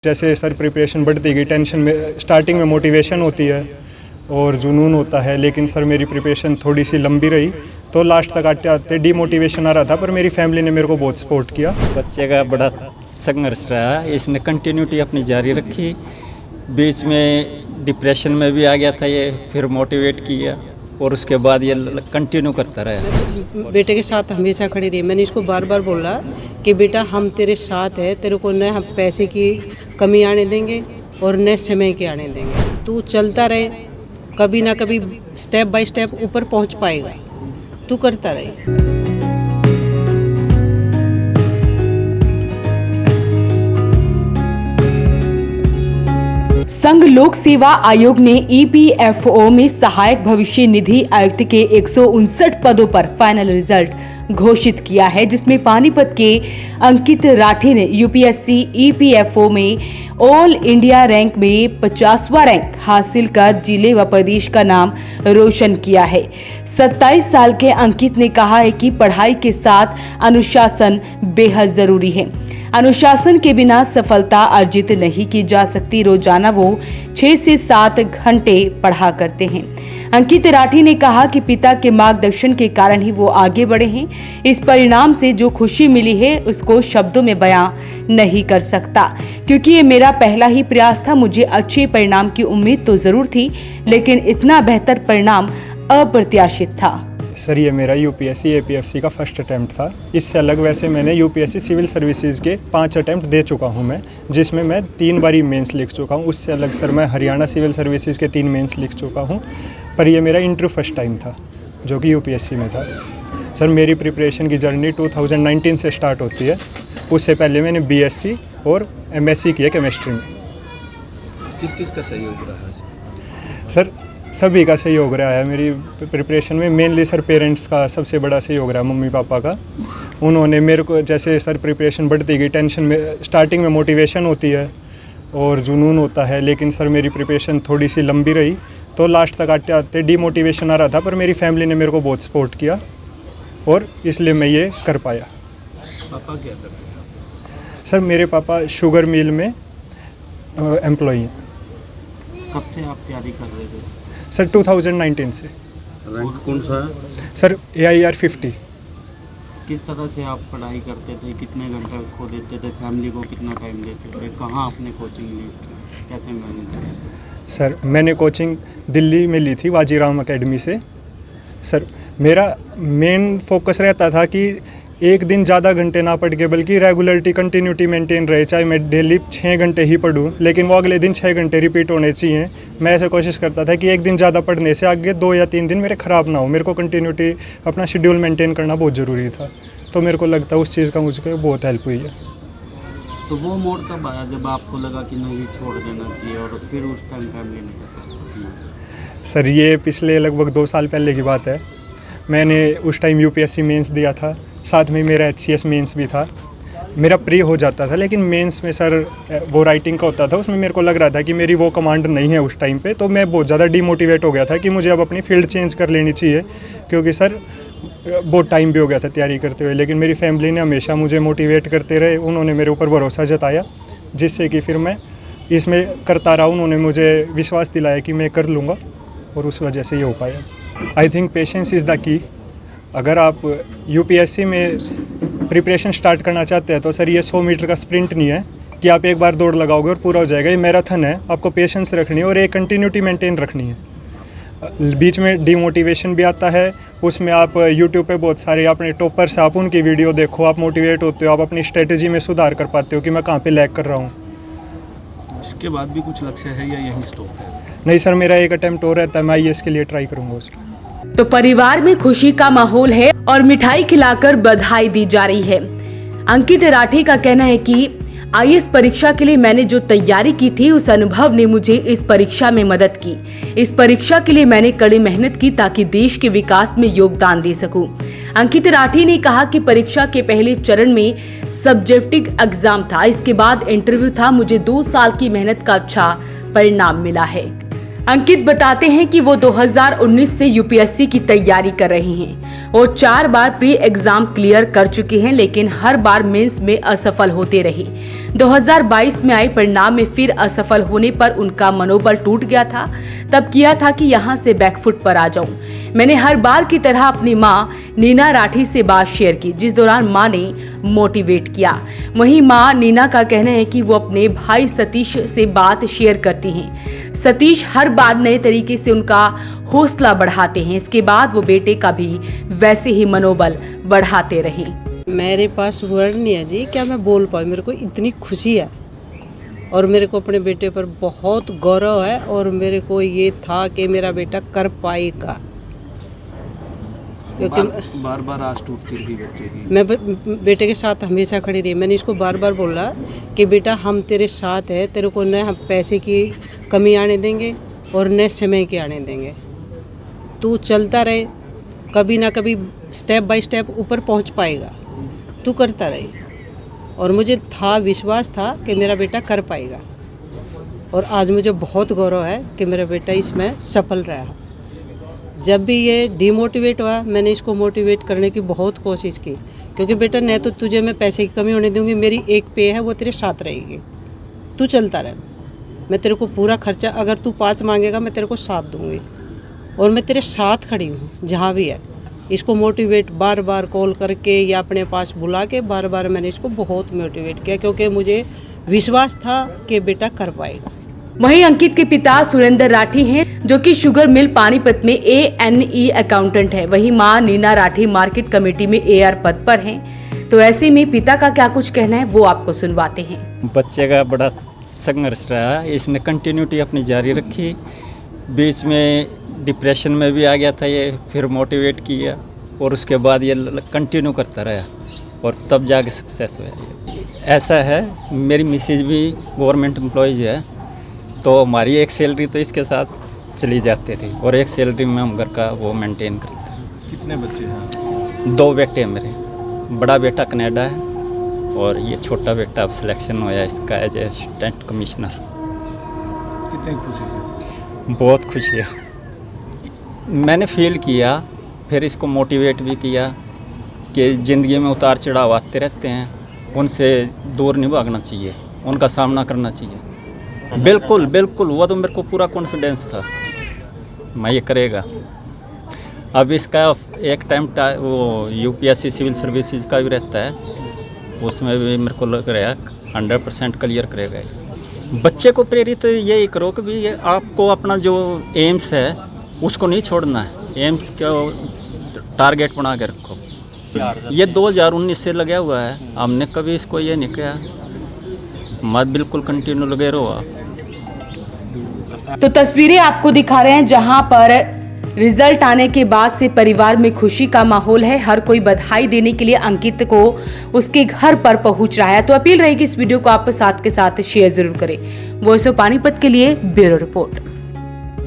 जैसे sir preparation बढ़ती गई, टेंशन में स्टार्टिंग में मोटिवेशन होती है और जुनून होता है, लेकिन सर मेरी प्रिपरेशन थोड़ी सी लंबी रही तो लास्ट तक आते आते डीमोटिवेशन आ रहा था, पर मेरी फैमिली ने मेरे को बहुत सपोर्ट किया। बच्चे का बड़ा संघर्ष रहा, इसने कंटिन्यूटी अपनी जारी रखी, बीच में डिप्रेशन में भी आ गया था ये, फिर मोटिवेट किया और उसके बाद ये कंटिन्यू करता रहा। बेटे के साथ हमेशा खड़ी रही। मैंने इसको बार बार बोला कि बेटा हम तेरे साथ है, तेरे को न हम पैसे की कमी आने देंगे और न समय के आने देंगे। तू चलता रहे, कभी ना कभी स्टेप बाय स्टेप ऊपर पहुंच पाएगा, तू करता रहे। संघ लोक सेवा आयोग ने ईपीएफओ में सहायक भविष्य निधि आयुक्त के 159 पदों पर फाइनल रिजल्ट घोषित किया है, जिसमें पानीपत के अंकित राठी ने यूपीएससी ईपीएफओ में ऑल इंडिया रैंक में 50वां रैंक हासिल कर जिले व प्रदेश का नाम रोशन किया है। 27 साल के अंकित ने कहा है कि पढ़ाई के साथ अनुशासन बेहद जरूरी है। अनुशासन के बिना सफलता अर्जित नहीं की जा सकती। रोजाना वो 6 से 7 घंटे पढ़ा करते हैं। अंकित राठी ने कहा कि पिता के मार्गदर्शन के कारण ही वो आगे बढ़े हैं। इस परिणाम से जो खुशी मिली है उसको शब्दों में बयां नहीं कर सकता, क्योंकि ये मेरा पहला ही प्रयास था। मुझे अच्छे परिणाम की उम्मीद तो जरूर थी, लेकिन इतना बेहतर परिणाम अप्रत्याशित था। सर ये मेरा यूपीएससी एपीएफसी का फर्स्ट अटैम्प्ट था। इससे अलग वैसे मैंने यूपीएससी सिविल सर्विसेज के 5 अटैम्प्ट दे चुका हूं मैं, जिसमें मैं 3 बारी मेंस लिख चुका हूं। उससे अलग सर मैं हरियाणा सिविल सर्विसेज के 3 मेंस लिख चुका हूं, पर ये मेरा इंटरव्यू फर्स्ट टाइम था जो कि यूपीएससी में था। सर मेरी प्रिपरेशन की जर्नी 2019 से स्टार्ट होती है। उससे पहले मैंने बीएससी और एमएससी किया केमिस्ट्री में। किस किस का सहयोग रहा? सर सभी का सहयोग रहा है मेरी प्रिपरेशन में। मेनली सर पेरेंट्स का सबसे बड़ा सहयोग रहा, मम्मी पापा का। उन्होंने मेरे को, जैसे सर प्रिपरेशन बढ़ती गई, टेंशन में स्टार्टिंग में मोटिवेशन होती है और जुनून होता है, लेकिन सर मेरी प्रिपरेशन थोड़ी सी लंबी रही तो लास्ट तक आते आते डीमोटिवेशन आ रहा था, पर मेरी फैमिली ने मेरे को बहुत सपोर्ट किया और इसलिए मैं ये कर पाया। पापा क्या करते हैं? सर मेरे पापा शुगर मिल में एम्प्लॉई हैं। कब से आप तैयारी कर रहे थे? सर 2019 से। रैंक कौन सा है? Sir AIR 50। किस तरह से आप पढ़ाई करते थे, कितने घंटे उसको देते थे, फैमिली को कितना टाइम देते थे, कहाँ आपने कोचिंग ली, कैसे मैनेज किया? सर मैंने कोचिंग दिल्ली में ली थी, वाजीराम एकेडमी से। सर मेरा मेन फोकस रहता था कि एक दिन ज़्यादा घंटे ना पढ़ के, बल्कि रेगुलरिटी कंटिन्यूटी मेंटेन रहे। चाहे मैं डेली 6 घंटे ही पढूं, लेकिन वो अगले दिन 6 घंटे रिपीट होने चाहिए। मैं ऐसे कोशिश करता था कि एक दिन ज़्यादा पढ़ने से आगे 2 या 3 दिन मेरे ख़राब ना हो। मेरे को कंटिन्यूटी अपना शेड्यूल मेंटेन करना बहुत ज़रूरी था, तो मेरे को लगता है उस चीज़ का मुझे बहुत हेल्प हुई है। तो वो मोड़ कब आया जब आपको लगा कि नहीं छोड़ देना चाहिए, और फिर उस टाइम फैमिली ने क्या? सर ये पिछले लगभग 2 साल पहले की बात है। मैंने उस टाइम यूपीएससी मेंस दिया था, साथ में मेरा HCS मेंस भी था। मेरा प्री हो जाता था, लेकिन मेंस में सर वो राइटिंग का होता था, उसमें मेरे को लग रहा था कि मेरी वो कमांड नहीं है उस टाइम पे, तो मैं बहुत ज़्यादा डीमोटिवेट हो गया था कि मुझे अब अपनी फील्ड चेंज कर लेनी चाहिए, क्योंकि सर बहुत टाइम भी हो गया था तैयारी करते हुए। लेकिन मेरी फैमिली ने हमेशा मुझे मोटिवेट करते रहे, उन्होंने मेरे ऊपर भरोसा जताया, जिससे कि फिर मैं इसमें करता रहा। उन्होंने मुझे विश्वास दिलाया कि मैं कर लूँगा और उस वजह से ये हो पाया। I think patience is the key. अगर आप यूपीएससी में प्रिपरेशन स्टार्ट करना चाहते हैं तो सर ये 100 मीटर का स्प्रिंट नहीं है कि आप एक बार दौड़ लगाओगे और पूरा हो जाएगा। ये मैराथन है, आपको पेशेंस रखनी है और एक कंटिन्यूटी मेंटेन रखनी है। बीच में डिमोटिवेशन भी आता है, उसमें आप यूट्यूब पे बहुत सारे अपने टॉपर्स, आप उनकी वीडियो देखो, आप मोटिवेट होते हो, आप अपनी स्ट्रेटजी में सुधार कर पाते हो कि मैं कहाँ पे लैग कर रहा हूँ। इसके बाद भी कुछ लक्ष्य है या यही स्टॉप है? नहीं सर, मेरा एक अटैम्प्ट और रहता है, मैं IAS के लिए ट्राई करूँगा उसमें। तो परिवार में खुशी का माहौल है और मिठाई खिलाकर बधाई दी जा रही है। अंकित राठी का कहना है कि IAS परीक्षा के लिए मैंने जो तैयारी की थी, उस अनुभव ने मुझे इस परीक्षा में मदद की। इस परीक्षा के लिए मैंने कड़ी मेहनत की ताकि देश के विकास में योगदान दे सकूं। अंकित राठी ने कहा कि परीक्षा के पहले चरण में सब्जेक्टिव एग्जाम था, इसके बाद इंटरव्यू था। मुझे 2 साल की मेहनत का अच्छा परिणाम मिला है। अंकित बताते हैं कि वो 2019 से यूपीएससी की तैयारी कर रहे हैं। वो 4 बार प्री एग्जाम क्लियर कर चुकी हैं, लेकिन हर बार मेंस में असफल होते रही। 2022 में आए परिणाम में फिर असफल होने पर उनका मनोबल टूट गया था। तब किया था कि यहाँ से बैकफुट पर आ जाऊं। मैंने हर बार की तरह अपनी माँ नीना राठी से बात शेयर की, जिस दौरान माँ ने मोटिवेट किया। वहीं माँ नीना का कहना है कि वो अपने भाई सतीश से बात शेयर करती हैं। सतीश हर बार नए तरीके से उनका हौसला बढ़ाते हैं। इसके बाद वो बेटे का भी वैसे ही मनोबल बढ़ाते रहे। मेरे पास वर्ड नहीं है जी, क्या मैं बोल पाऊँ। मेरे को इतनी खुशी है और मेरे को अपने बेटे पर बहुत गौरव है और मेरे को ये था कि मेरा बेटा कर पाएगा, क्योंकि बार बार आस टूटती रही बच्चे की। मैं बेटे के साथ हमेशा खड़ी रही। मैंने इसको बार बार बोला कि बेटा हम तेरे साथ है, तेरे को न हम पैसे की कमी आने देंगे और न समय के आने देंगे। तू चलता रहे, कभी ना कभी स्टेप बाय स्टेप ऊपर पहुंच पाएगा। तू करता रहे। और मुझे था, विश्वास था कि मेरा बेटा कर पाएगा और आज मुझे बहुत गौरव है कि मेरा बेटा इसमें सफल रहा। जब भी ये डिमोटिवेट हुआ, मैंने इसको मोटिवेट करने की बहुत कोशिश की, क्योंकि बेटा न तो तुझे मैं पैसे की कमी होने दूंगी, मेरी एक पे है वो तेरे साथ रहेगी। तू चलता रहे, मैं तेरे को पूरा खर्चा, अगर तू 5 मांगेगा मैं तेरे को 7 दूंगी और मैं तेरे साथ खड़ी हूँ जहाँ भी है। इसको मोटिवेट बार बार कॉल करके या अपने पास बुला के बार बार मैंने इसको बहुत मोटिवेट किया, क्योंकि मुझे विश्वास था कि बेटा कर पाएगा। वहीं अंकित के पिता सुरेंद्र राठी हैं, जो कि शुगर मिल पानीपत में ANE अकाउंटेंट है। वहीं मां नीना राठी मार्केट कमेटी में AR पद पर हैं। तो ऐसे में पिता का क्या कुछ कहना है वो आपको सुनवाते हैं। बच्चे का बड़ा संघर्ष रहा, इसने कंटिन्यूटी अपनी जारी रखी। बीच में डिप्रेशन में भी आ गया था ये, फिर मोटिवेट किया और उसके बाद ये कंटिन्यू करता रहा और तब जाके सक्सेस हुआ। ऐसा है, मेरी मिसेज भी गवर्नमेंट एम्प्लॉयज़ है, तो हमारी एक सैलरी तो इसके साथ चली जाती थी और एक सैलरी में हम घर का वो मेंटेन करते हैं। कितने बच्चे हैं? 2 बेटे हैं मेरे। बड़ा बेटा कनाडा है और ये छोटा बेटा अब सिलेक्शन हुआ इसका एज असिस्टेंट कमिश्नर। कितनी खुशी है? बहुत खुशी है। मैंने फील किया, फिर इसको मोटिवेट भी किया कि ज़िंदगी में उतार चढ़ाव आते रहते हैं, उनसे दूर नहीं भागना चाहिए, उनका सामना करना चाहिए। बिल्कुल बिल्कुल, वो तो मेरे को पूरा कॉन्फिडेंस था मैं ये करेगा। अब इसका एक टाइम वो UPSC सिविल सर्विसेज का भी रहता है, उसमें भी मेरे को लग रहा है 100% क्लियर करेगा। बच्चे को प्रेरित यही करो कि भी आपको अपना जो एम्स है उसको नहीं छोड़ना है, एम्स का टारगेट बना के रखो। ये 2019 से लगा हुआ है, हमने कभी इसको ये नहीं किया, मत बिल्कुल कंटिन्यू लगे रहो आप। तो तस्वीरें आपको दिखा रहे हैं जहां पर रिजल्ट आने के बाद से परिवार में खुशी का माहौल है। हर कोई बधाई देने के लिए अंकित को उसके घर पर पहुंच रहा है। तो अपील रहेगी इस वीडियो को आप साथ के साथ शेयर जरूर करें। वॉइस ऑफ पानीपत के लिए ब्यूरो रिपोर्ट।